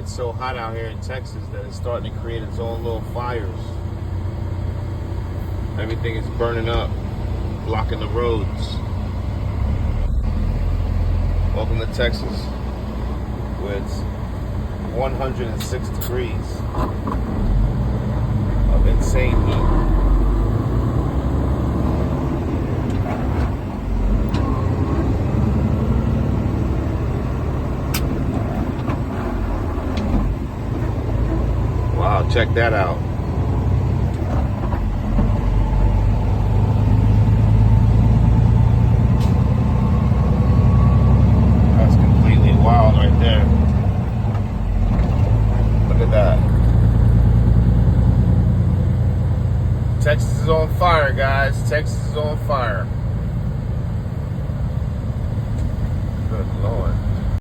It's so hot out here in Texas that it's starting to create its own little fires. Everything is burning up, blocking the roads. Welcome to Texas, where it's 106 degrees of insane heat. Wow, check that out. That's completely wild right there. Look at that. Texas is on fire, guys. Texas is on fire.